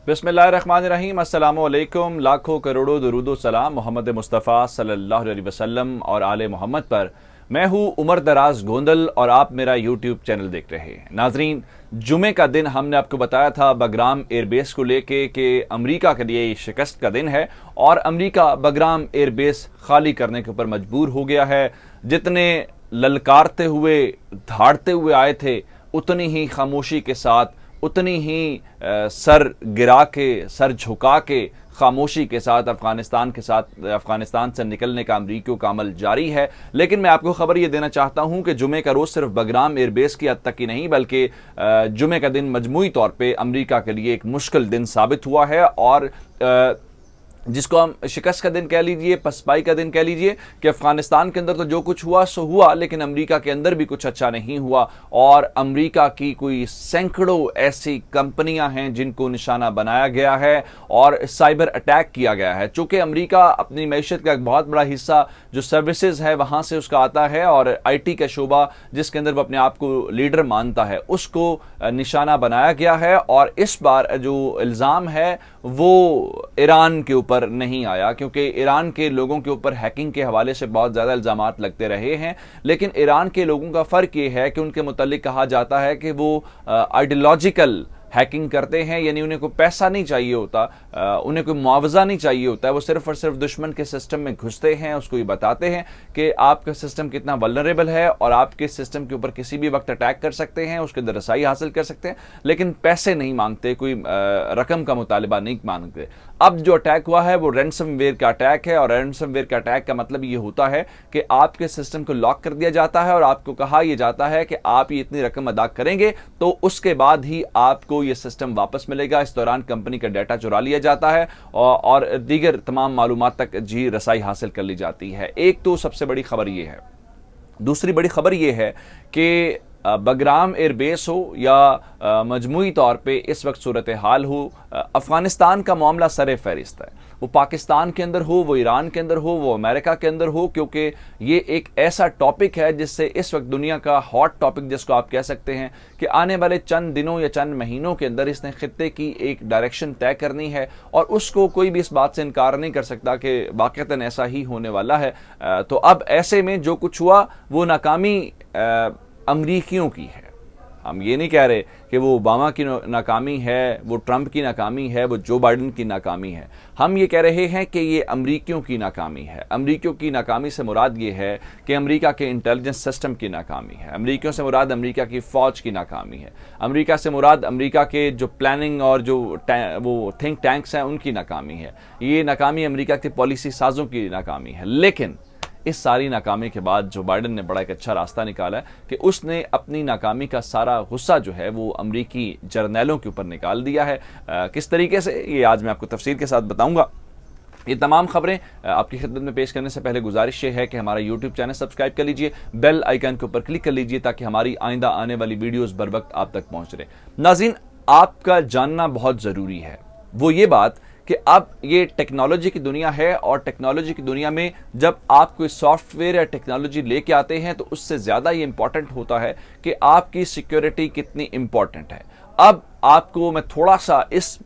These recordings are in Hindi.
बिस्मिल्लाहिर्रहमानिर्रहीम। अस्सलामु अलैकुम। लाखों करोड़ों दुरूदो सलाम मोहम्मद मुस्तफ़ा सल्लल्लाहु अलैहि वसल्लम और आले मोहम्मद पर। मैं हूँ उमर दराज गोंदल और आप मेरा यूट्यूब चैनल देख रहे हैं। नाजरीन, जुमे का दिन हमने आपको बताया था बगराम एयरबेस को लेके कि अमेरिका के लिए शिकस्त का दिन है और अमेरिका बगराम एयरबेस खाली करने के ऊपर मजबूर हो गया है। जितने ललकारते हुए धाड़ते हुए आए थे उतनी ही खामोशी के साथ, उतनी ही सर गिरा के, सर झुका के, खामोशी के साथ अफगानिस्तान से निकलने का अमरीकियों का अमल जारी है। लेकिन मैं आपको खबर यह देना चाहता हूं कि जुमे का रोज सिर्फ बगराम एयरबेस की हद तक ही नहीं बल्कि जुमे का दिन मजमूई तौर पे अमरीका के लिए एक मुश्किल दिन साबित हुआ है और जिसको हम शिकस्त का दिन कह लीजिए, पसपाई का दिन कह लीजिए कि अफगानिस्तान के अंदर तो जो कुछ हुआ सो हुआ, लेकिन अमेरिका के अंदर भी कुछ अच्छा नहीं हुआ और अमेरिका की कोई सैकड़ों ऐसी कंपनियां हैं जिनको निशाना बनाया गया है और साइबर अटैक किया गया है। चूंकि अमेरिका अपनी मैशत का एक बहुत बड़ा हिस्सा जो सर्विसेज है वहां से उसका आता है और IT का शोबा जिसके अंदर वो अपने आप को लीडर मानता है उसको निशाना बनाया गया है। और इस बार जो इल्ज़ाम है वो ईरान के ऊपर नहीं आया, क्योंकि ईरान के लोगों के ऊपर हैकिंग के हवाले से बहुत ज़्यादा इल्ज़ामात लगते रहे हैं। लेकिन ईरान के लोगों का फ़र्क ये है कि उनके मुतालिक कहा जाता है कि वो आइडियोलॉजिकल हैकिंग करते हैं, यानी उन्हें कोई पैसा नहीं चाहिए होता, उन्हें कोई मुआवजा नहीं चाहिए होता है। वो सिर्फ और सिर्फ दुश्मन के सिस्टम में घुसते हैं, उसको ये बताते हैं कि आपका सिस्टम कितना वल्नरेबल है और आपके सिस्टम के ऊपर किसी भी वक्त अटैक कर सकते हैं, उसके अंदर रसाई हासिल कर सकते हैं, लेकिन पैसे नहीं मांगते, कोई रकम का मुतालबा नहीं मांगते। अब जो अटैक हुआ है वो रैंसमवेयर का अटैक है और रैंसमवेयर का अटैक का मतलब ये होता है कि आपके सिस्टम को लॉक कर दिया जाता है और आपको कहा यह जाता है कि आप ये इतनी रकम अदा करेंगे तो उसके बाद ही आपको ये सिस्टम वापस मिलेगा। इस दौरान कंपनी का डाटा चुरा लिया जाता है और दीगर तमाम मालूमात तक जी रसाई हासिल कर ली जाती है। एक तो सबसे बड़ी खबर ये है। दूसरी बड़ी खबर यह है कि बगराम एयरबेस हो या मजमूई तौर पे इस वक्त सूरत हाल हो, अफगानिस्तान का मामला सरे फहरिस्त है। वो पाकिस्तान के अंदर हो, वो ईरान के अंदर हो, वो अमेरिका के अंदर हो, क्योंकि ये एक ऐसा टॉपिक है जिससे इस वक्त दुनिया का हॉट टॉपिक जिसको आप कह सकते हैं कि आने वाले चंद दिनों या चंद महीनों के अंदर इसने खित्ते की एक डायरेक्शन तय करनी है और उसको कोई भी इस बात से इनकार नहीं कर सकता कि वाकईतन ऐसा ही होने वाला है। तो अब ऐसे में जो कुछ हुआ वो नाकामी अमरीकियों की है। हम ये नहीं कह रहे कि वो ओबामा की नाकामी है, वो ट्रंप की नाकामी है, वो जो बाइडन की नाकामी है। हम ये कह रहे हैं कि ये अमरीकियों की नाकामी है। अमरीकियों की नाकामी से मुराद ये है कि अमरीका के इंटेलिजेंस सिस्टम की नाकामी है। अमरीकियों से मुराद अमरीका की फ़ौज की नाकामी है। अमरीका से मुराद अमरीका के जो प्लानिंग और जो वो थिंक टैंक्स हैं उनकी नाकामी है। ये नाकामी अमरीका की पॉलिसी साजों की नाकामी है। लेकिन इस सारी नाकामी के बाद जो बाइडन ने बड़ा एक अच्छा रास्ता निकाला है कि उसने अपनी नाकामी का सारा गुस्सा जो है वो अमरीकी जर्नैलों के ऊपर निकाल दिया है। किस तरीके से, ये आज मैं आपको तफसील के साथ बताऊंगा। ये तमाम खबरें आपकी खिदमत में पेश करने से पहले गुजारिश ये है कि हमारा यूट्यूब चैनल सब्सक्राइब कर लीजिए, बेल आइकन के ऊपर क्लिक कर लीजिए ताकि हमारी आइंदा आने वाली वीडियोस बर वक्त आप तक पहुंच रहे। नाज़रीन, आपका जानना बहुत ज़रूरी है वो ये बात कि अब ये टेक्नोलॉजी की दुनिया है और टेक्नोलॉजी की दुनिया में जब आप कोई सॉफ्टवेयर या टेक्नोलॉजी लेके आते हैं तो उससे ज़्यादा ये इंपॉर्टेंट होता है कि आपकी सिक्योरिटी कितनी इंपॉर्टेंट है। अब आपको मैं थोड़ा सा इस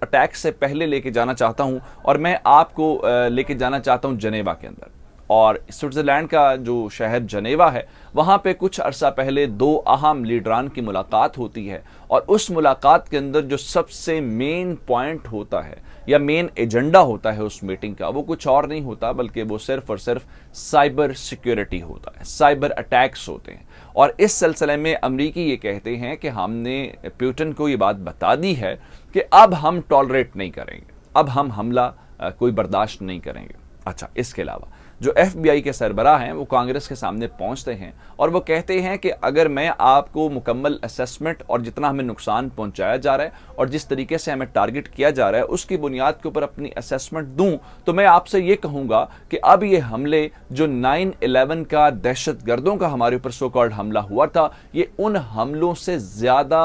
अटैक से पहले लेके जाना चाहता हूं और मैं आपको लेके जाना चाहता हूं जनेवा के अंदर। और स्विट्ज़रलैंड का जो शहर जनेवा है वहाँ पे कुछ अरसा पहले दो अहम लीडरान की मुलाकात होती है और उस मुलाकात के अंदर जो सबसे मेन पॉइंट होता है या मेन एजेंडा होता है उस मीटिंग का वो कुछ और नहीं होता बल्कि वो सिर्फ और सिर्फ साइबर सिक्योरिटी होता है, साइबर अटैक्स होते हैं। और इस सिलसिले में अमरीकी ये कहते हैं कि हमने पुतिन को ये बात बता दी है कि अब हम टॉलरेट नहीं करेंगे, अब हम हमला कोई बर्दाश्त नहीं करेंगे। अच्छा, इसके अलावा जो FBI के सरबराह हैं वो कांग्रेस के सामने पहुंचते हैं और वो कहते हैं कि अगर मैं आपको मुकम्मल असेसमेंट और जितना हमें नुकसान पहुंचाया जा रहा है और जिस तरीके से हमें टारगेट किया जा रहा है उसकी बुनियाद के ऊपर अपनी असेसमेंट दूं तो मैं आपसे ये कहूँगा कि अब ये हमले जो 9/11 का दहशतगर्दों का हमारे ऊपर सो कॉल्ड हमला हुआ था ये उन हमलों से ज़्यादा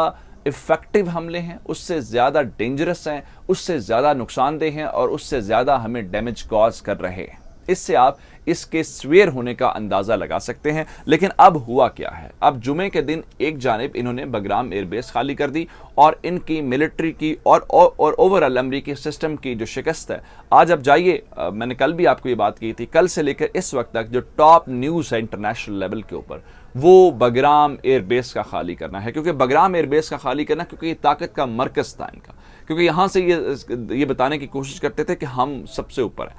इफ़ेक्टिव हमले हैं, उससे ज़्यादा डेंजरस हैं, उससे ज़्यादा नुकसानदेह हैं और उससे ज़्यादा हमें डैमेज कॉज कर रहे हैं। इससे आप इसके स्वेयर होने का अंदाजा लगा सकते हैं। लेकिन अब हुआ क्या है, अब जुमे के दिन एक जानिब इन्होंने बगराम एयरबेस खाली कर दी और इनकी मिलिट्री की और ओवरऑल अमरीकी सिस्टम की जो शिकस्त है, आज अब जाइए, मैंने कल भी आपको ये बात की थी, कल से लेकर इस वक्त तक जो टॉप न्यूज़ है इंटरनेशनल लेवल के ऊपर, वो बगराम एयरबेस का खाली करना है। क्योंकि बगराम एयरबेस का खाली करना, क्योंकि ये ताकत का मरकज था इनका, क्योंकि यहां से ये बताने की कोशिश करते थे कि हम सबसे ऊपर है।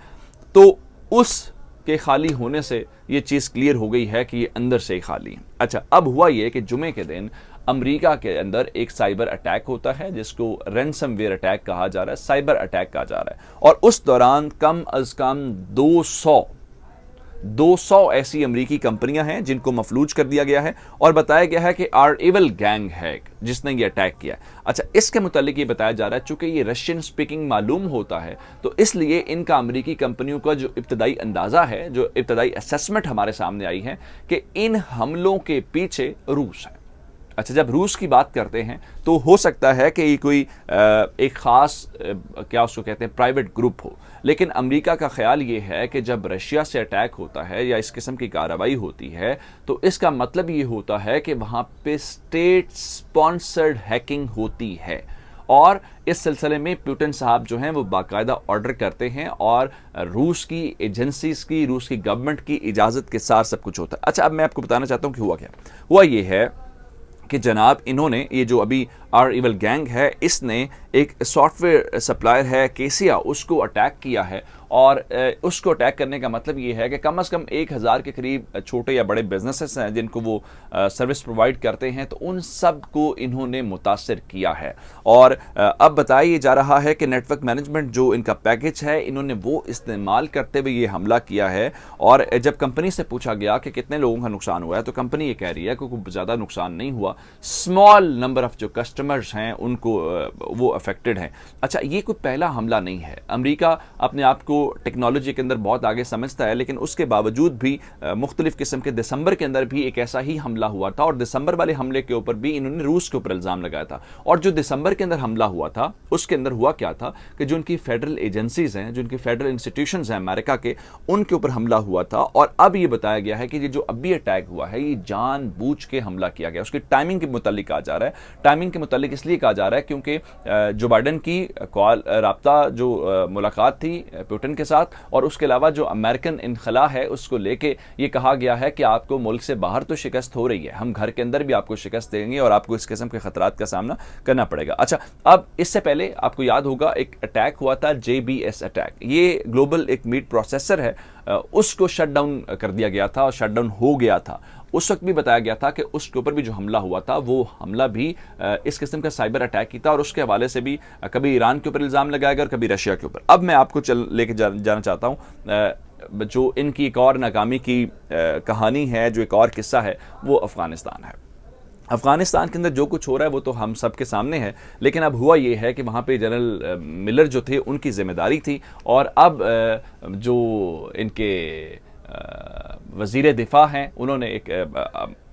तो उस के खाली होने से ये चीज़ क्लियर हो गई है कि ये अंदर से ही खाली है। अच्छा, अब हुआ ये कि जुमे के दिन अमेरिका के अंदर एक साइबर अटैक होता है जिसको रैंसमवेयर अटैक कहा जा रहा है, साइबर अटैक कहा जा रहा है। और उस दौरान कम अज कम 200 ऐसी अमेरिकी कंपनियां हैं जिनको मफलूज कर दिया गया है और बताया गया है कि आरएवल गैंग है जिसने ये अटैक किया। अच्छा, इसके मुतालिक ये बताया जा रहा है चूंकि ये रशियन स्पीकिंग मालूम होता है तो इसलिए इनका अमेरिकी कंपनियों का जो इब्तदाई अंदाजा है, जो इब्तदाई असेसमेंट हमारे सामने आई है कि इन हमलों के पीछे रूस है। अच्छा, जब रूस की बात करते हैं तो हो सकता है कि ये कोई एक ख़ास क्या उसको कहते हैं प्राइवेट ग्रुप हो, लेकिन अमेरिका का ख्याल ये है कि जब रशिया से अटैक होता है या इस किस्म की कार्रवाई होती है तो इसका मतलब ये होता है कि वहाँ पे स्टेट स्पॉन्सर्ड हैकिंग होती है। और इस सिलसिले में पुतिन साहब जो हैं वो बाकायदा ऑर्डर करते हैं और रूस की एजेंसीज की, रूस की गवर्नमेंट की इजाज़त के साथ सब कुछ होता है। अच्छा, अब मैं आपको बताना चाहता हूँ कि हुआ क्या। हुआ ये है कि जनाब इन्होंने ये जो अभी आरएवल गैंग है, इसने एक सॉफ्टवेयर सप्लायर है केसिया, उसको अटैक किया है। और उसको अटैक करने का मतलब ये है कि कम से कम 1000 के करीब छोटे या बड़े बिजनेसेस हैं जिनको वो सर्विस प्रोवाइड करते हैं, तो उन सब को इन्होंने मुतासर किया है। और अब बताया ये जा रहा है कि नेटवर्क मैनेजमेंट जो इनका पैकेज है इन्होंने वो इस्तेमाल करते हुए ये हमला किया है। और जब कंपनी से पूछा गया कि कितने लोगों का नुकसान हुआ है तो कंपनी ये कह रही है कि कोई ज़्यादा नुकसान नहीं हुआ, स्मॉल नंबर ऑफ जो कस्टमर्स हैं उनको वो अफेक्टेड हैं। अच्छा, ये कोई पहला हमला नहीं है। अमेरिका अपने आप को टेक्नोलॉजी के अंदर बहुत आगे समझता है, लेकिन उसके बावजूद भी मुख्तलिफ किस्म के दिसंबर के अंदर भी एक ऐसा ही हमला हुआ था और दिसंबर वाले हमले के ऊपर भी इन्होंने रूस के ऊपर इल्ज़ाम लगाया था। और जो दिसंबर के अंदर हमला हुआ था उसके अंदर हुआ क्या था कि जो उनकी फेडरल एजेंसीज हैं, जो उनकी फेडरल इंस्टीट्यूशंस हैं अमेरिका के, उनके ऊपर हमला हुआ था। और अब ये बताया गया है कि ये जो अभी अटैक हुआ है ये जानबूझ के हमला किया गया। उसकी टाइमिंग के मुतालिक कहा जा रहा है, टाइमिंग के मुतालिक इसलिए कहा जा रहा है क्योंकि जो बाइडन की कॉल राब्ता जो मुलाकात थी पुतिन के साथ, और उसके अलावा जो अमेरिकन इनखला है उसको लेके ये कहा गया है कि आपको मुल्क से बाहर तो शिकस्त हो रही है, हम घर के अंदर भी आपको शिकस्त देंगे और आपको इस किस्म के खतरात का सामना करना पड़ेगा। अच्छा, अब इससे पहले आपको याद होगा एक अटैक हुआ था JBS अटैक, ये ग्लोबल एक मीट प्रोसेसर है, उसको शट डाउन कर दिया गया था और शट डाउन हो गया था। उस वक्त भी बताया गया था कि उसके ऊपर भी जो हमला हुआ था वो हमला भी इस किस्म का साइबर अटैक ही था और उसके हवाले से भी कभी ईरान के ऊपर इल्ज़ाम लगाया गया और कभी रशिया के ऊपर। अब मैं आपको लेके जाना चाहता हूँ जो इनकी एक और नाकामी की कहानी है, जो एक और किस्सा है, वो अफ़गानिस्तान है। अफ़गानिस्तान के अंदर जो कुछ हो रहा है वो तो हम सबके सामने है, लेकिन अब हुआ ये है कि वहाँ पे जनरल मिलर जो थे उनकी जिम्मेदारी थी और अब जो इनके वज़ीर दिफा हैं उन्होंने एक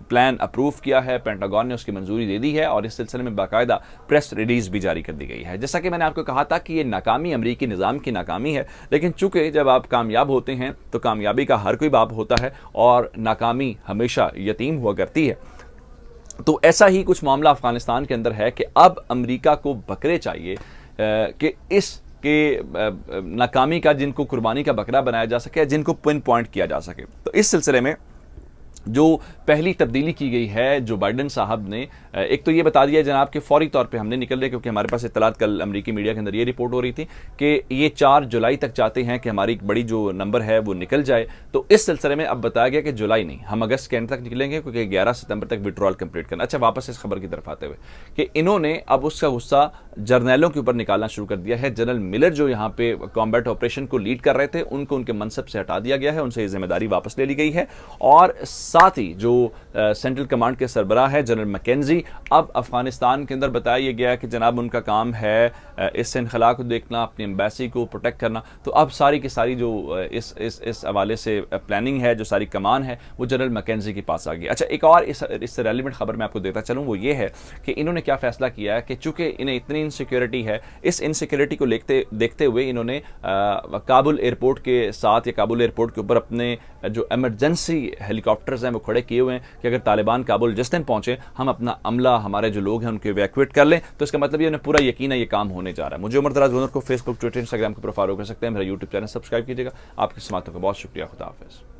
प्लान अप्रूव किया है, पेंटागन ने उसकी मंजूरी दे दी है और इस सिलसिले में बाकायदा प्रेस रिलीज भी जारी कर दी गई है। जैसा कि मैंने आपको कहा था कि ये नाकामी अमरीकी निज़ाम की नाकामी है, लेकिन चूंकि जब आप कामयाब होते हैं तो कामयाबी का हर कोई बाप होता है और नाकामी हमेशा यतीम हुआ करती है। तो ऐसा ही कुछ मामला अफ़गानिस्तान के अंदर है कि अब अमेरिका को बकरे चाहिए कि इस के नाकामी का जिनको कुर्बानी का बकरा बनाया जा सके, जिनको पिन पॉइंट किया जा सके। तो इस सिलसिले में जो पहली तब्दीली की गई है जो बाइडन साहब ने, एक तो ये बता दिया जनाब कि फौरी तौर पे हमने निकल रहे, क्योंकि हमारे पास इत्तलात कल अमेरिकी मीडिया के अंदर ये रिपोर्ट हो रही थी कि ये 4 जुलाई तक चाहते हैं कि हमारी बड़ी जो नंबर है वो निकल जाए। तो इस सिलसिले में अब बताया गया कि जुलाई नहीं, हम अगस्त के एंड तक निकलेंगे क्योंकि 11 सितंबर तक विड्रॉल कंप्लीट करना। अच्छा, वापस इस खबर की तरफ आते हुए कि इन्होंने अब उसका गुस्सा जर्नैलों के ऊपर निकालना शुरू कर दिया है। जनरल मिलर जो यहाँ पे कॉम्बैट ऑपरेशन को लीड कर रहे थे उनको उनके मनसब से हटा दिया गया है, उनसे ये जिम्मेदारी वापस ले ली गई है और साथ ही जो सेंट्रल कमांड के सरबराह है जनरल मैकेंजी, अब अफगानिस्तान के अंदर बताया गया कि जनाब उनका काम है इस इनखला को देखना, अपनी एम्बेसी को प्रोटेक्ट करना। तो अब सारी की सारी जो इस हवाले से प्लानिंग है, जो सारी कमान है, वो जनरल मैकेंजी के पास आ गई। अच्छा, एक और इससे रेलिवेंट खबर मैं आपको देता चलूँ, वो ये है कि इन्होंने क्या फैसला किया है कि चूंकि इन्हें इतनी इनसिक्योरिटी है, इस इनसिक्योरिटी को देखते हुए इन्होंने काबुल एयरपोर्ट के साथ या काबुल एयरपोर्ट के ऊपर अपने जो इमरजेंसी हेलीकॉप्टर्स हैं वो खड़े किए हुए हैं कि अगर तालिबान काबुल जिस दिन पहुंचे, हम अपना अमला, हमारे जो लोग हैं उनको इवैक्यूएट कर लें। तो इसका मतलब ये उन्हें पूरा यकीन है ये काम होने जा रहा है। मुझे उमर दराज गोंदल को फेसबुक, ट्विटर, इंस्टाग्राम के ऊपर फॉलो कर सकते हैं। मेरा यूट्यूब चैनल सब्सक्राइब कीजिएगा। आपकी समातों का बहुत शुक्रिया। खुदा हाफिज़।